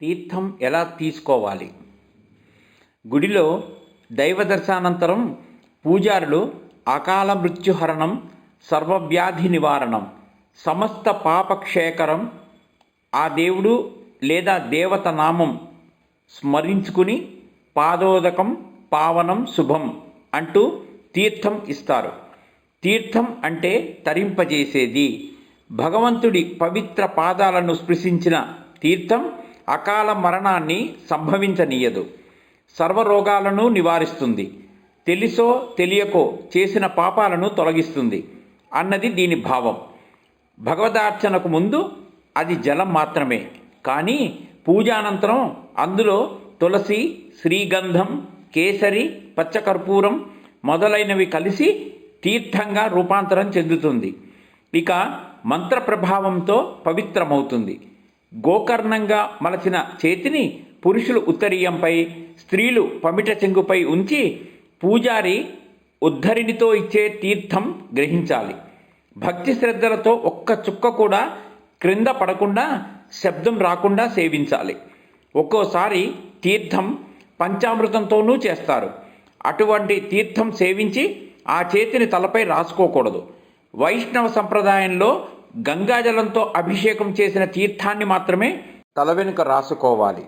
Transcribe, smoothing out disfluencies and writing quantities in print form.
తీర్థం ఎలా తీసుకోవాలి? గుడిలో దైవ దర్శనానంతరం పూజారులు అకాల మృత్యుహరణం, సర్వవ్యాధి నివారణం, సమస్త పాపక్షేకరం, ఆ దేవుడు లేదా దేవత నామం స్మరించుకుని పాదోదకం పావనం శుభం అంటూ తీర్థం ఇస్తారు. తీర్థం అంటే తరింపజేసేది. భగవంతుడి పవిత్ర పాదాలను స్పృశించిన తీర్థం అకాల మరణాన్ని సంభవించనీయదు, సర్వరోగాలను నివారిస్తుంది, తెలిసో తెలియకో చేసిన పాపాలను తొలగిస్తుంది అన్నది దీని భావం. భగవదార్చనకు ముందు అది జలం మాత్రమే, కానీ పూజానంతరం అందులో తులసి, శ్రీగంధం, కేసరి, పచ్చకర్పూరం మొదలైనవి కలిసి తీర్థంగా రూపాంతరం చెందుతుంది. ఇక మంత్ర ప్రభావంతో పవిత్రమవుతుంది. గోకర్ణంగా మలచిన చేతిని పురుషులు ఉత్తరీయంపై, స్త్రీలు పమిట చెంగుపై ఉంచి పూజారి ఉద్ధరిణితో ఇచ్చే తీర్థం గ్రహించాలి. భక్తి శ్రద్ధలతో ఒక్క చుక్క కూడా క్రింద పడకుండా, శబ్దం రాకుండా సేవించాలి. ఒక్కోసారి తీర్థం పంచామృతంతోనూ చేస్తారు. అటువంటి తీర్థం సేవించి ఆ చేతిని తలపై రాసుకోకూడదు. వైష్ణవ సంప్రదాయంలో గంగాజలంతో అభిషేకం చేసిన తీర్థాన్ని మాత్రమే తల వెనుక రాసుకోవాలి.